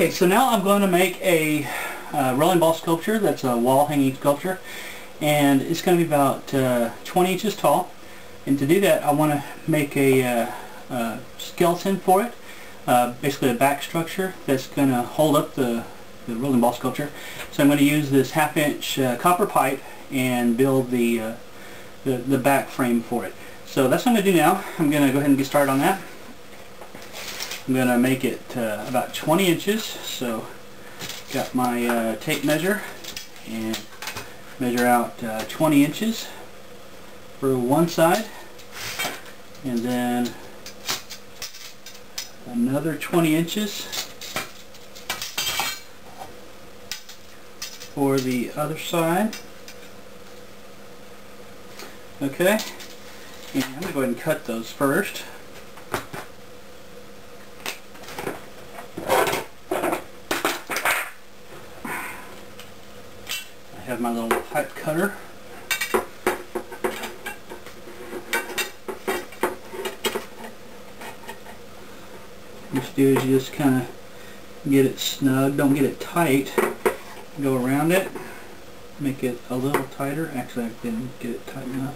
Okay, so now I'm going to make a rolling ball sculpture. That's a wall hanging sculpture, and it's going to be about 20 inches tall. And to do that, I want to make a skeleton for it, basically a back structure that's going to hold up the rolling ball sculpture. So I'm going to use this 1/2 inch copper pipe and build the back frame for it. So that's what I'm going to do now. I'm going to go ahead and get started on that. I'm going to make it about 20 inches. So got my tape measure and measure out 20 inches for one side, and then another 20 inches for the other side. Okay, and I'm going to go ahead and cut those first. I have my little pipe cutter. What you do is you just kind of get it snug, don't get it tight, go around it, make it a little tighter. Actually, I didn't get it tight enough.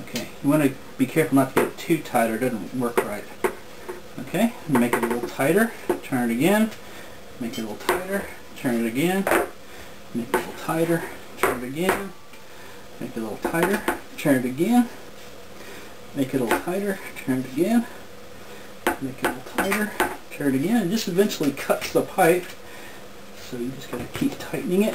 Okay, you want to be careful not to get it too tight or it doesn't work right. Okay, make it a little tighter, turn it again, make it a little tighter, turn it again, make it a little tighter, turn it again, make it a little tighter, turn it again, make it a little tighter, turn it again, make it a little tighter, turn it again, and this eventually cuts the pipe, so you just got to keep tightening it.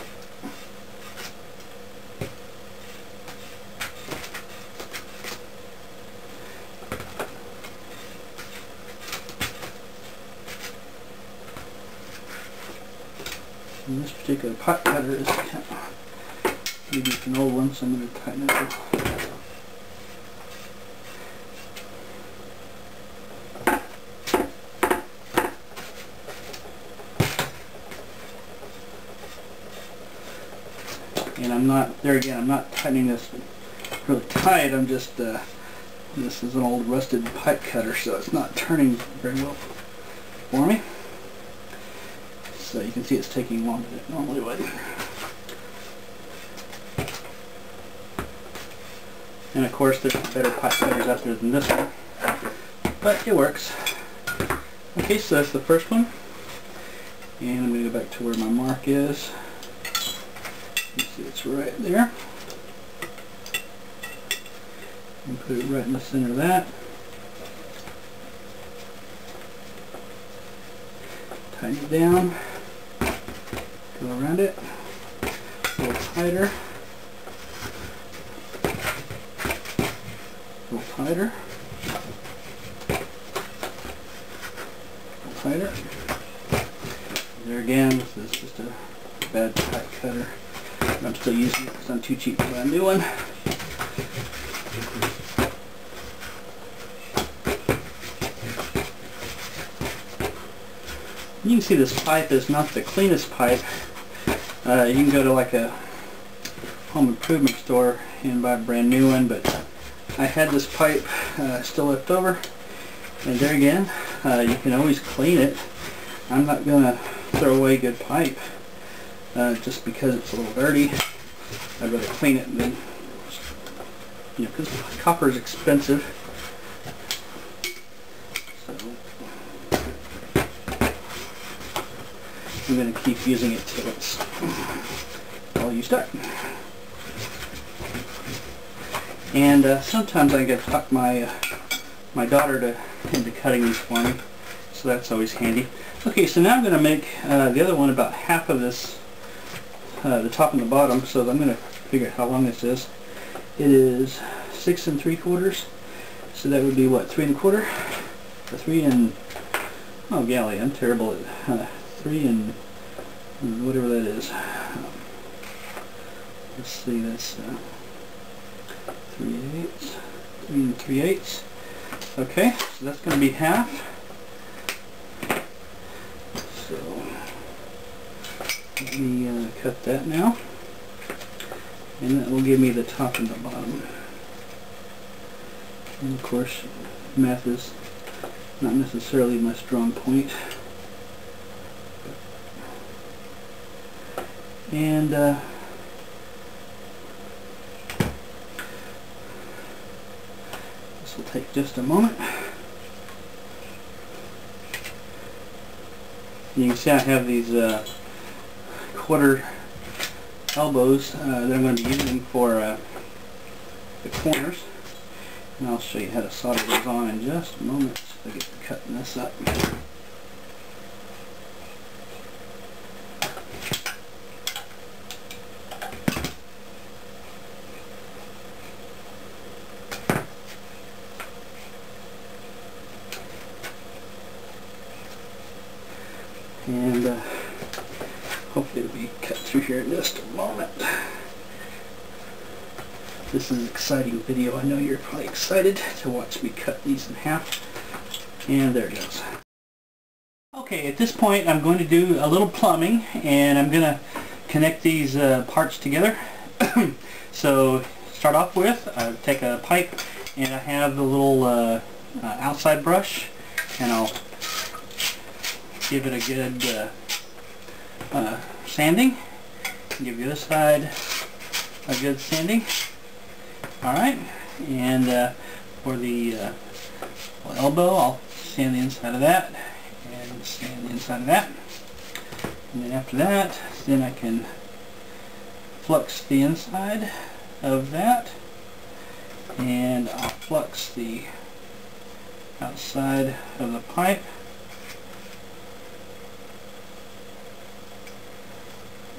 And this particular pipe cutter is kind of, maybe it's an old one, so I'm going to tighten it up. And I'm not, there again, I'm not tightening this really tight, I'm just, this is an old rusted pipe cutter, so it's not turning very well for me. So you can see it's taking longer than it normally would. And of course there's better pipe cutters out there than this one, but it works. Okay, so that's the first one. And I'm going to go back to where my mark is. You see it's right there. And put it right in the center of that. Tighten it down. Go around it. A little tighter. A little tighter. A little tighter. There again, this is just a bad pipe cutter. I'm still using it because I'm too cheap to buy a new one. You can see this pipe is not the cleanest pipe. You can go to like a home improvement store and buy a brand new one, but I had this pipe still left over, and there again, you can always clean it. I'm not going to throw away good pipe just because it's a little dirty. I'd rather clean it than, you know, because copper is expensive. I'm going to keep using it till it's all used up. And sometimes I get to talk my daughter into cutting these for me, so that's always handy. Okay, so now I'm going to make the other one about half of this, the top and the bottom. So I'm going to figure out how long this is. It is 6 3/4, so that would be what, 3 1/4, or 3 and, oh golly, I'm terrible at 3 and whatever that is. Let's see, that's 3/8, 3 3/8. Okay, so that's going to be half. So let me cut that now, and that will give me the top and the bottom. And of course, math is not necessarily my strong point. And this will take just a moment. You can see I have these quarter elbows that I'm going to be using for the corners. And I'll show you how to solder those on in just a moment so I get to cutting this up. And hopefully it'll be cut through here in just a moment. This is an exciting video. I know you're probably excited to watch me cut these in half. And there it goes. Okay, at this point I'm going to do a little plumbing, and I'm going to connect these parts together. So start off with, take a pipe, and I have the little outside brush, and I'll give it a good sanding. Give the other side a good sanding. Alright, and for the elbow, I'll sand the inside of that, and sand the inside of that. And then after that, then I can flux the inside of that, and I'll flux the outside of the pipe.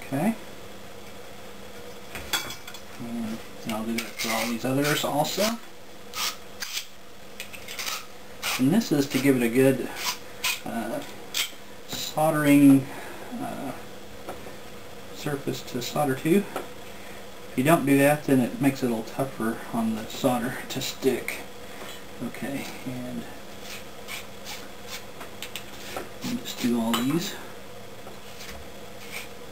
Okay. And I'll do that for all these others also. And this is to give it a good soldering surface to solder to. If you don't do that, then it makes it a little tougher on the solder to stick. Okay, and just do all these.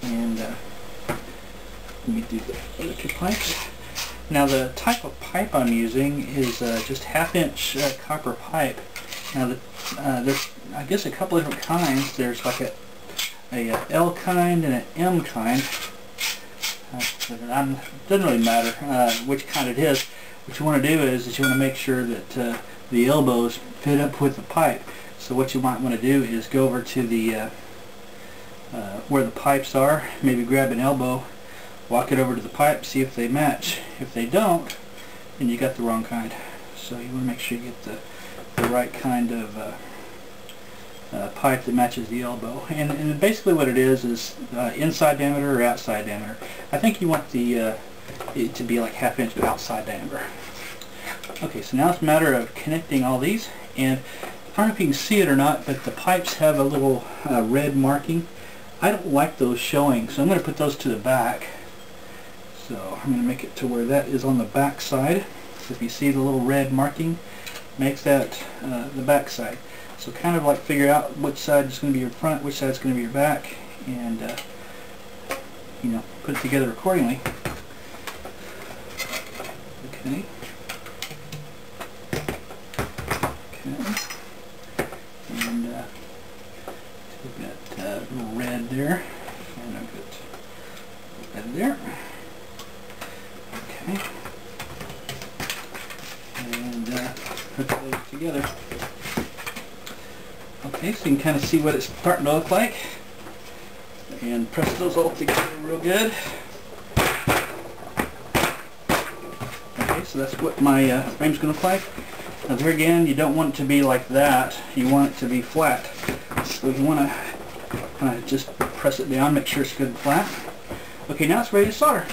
And let me do the electric pipe. Now the type of pipe I'm using is just 1/2-inch copper pipe. Now there's, I guess, a couple of different kinds. There's like a L kind and an M kind. It doesn't really matter which kind it is. What you want to do is you want to make sure that the elbows fit up with the pipe. So what you might want to do is go over to the where the pipes are, maybe grab an elbow, walk it over to the pipe, see if they match. If they don't, then you got the wrong kind. So you want to make sure you get the right kind of pipe that matches the elbow. And basically what it is inside diameter or outside diameter. I think you want the it to be like 1/2 inch outside diameter. Okay, so now it's a matter of connecting all these, and I don't know if you can see it or not, but the pipes have a little red marking. I don't like those showing, so I'm going to put those to the back. So I'm going to make it to where that is on the back side. So if you see the little red marking, makes that the back side. So kind of like figure out which side is going to be your front, which side is going to be your back, and you know, put it together accordingly. Okay. And we've got a little red there, and I've got red there. Okay. And put those together. Okay, so you can kind of see what it's starting to look like. And press those all together real good. Okay, so that's what my frame's going to look like. Now there again, you don't want it to be like that. You want it to be flat. So you want to kind of just press it down, make sure it's good and flat. Okay, now it's ready to solder.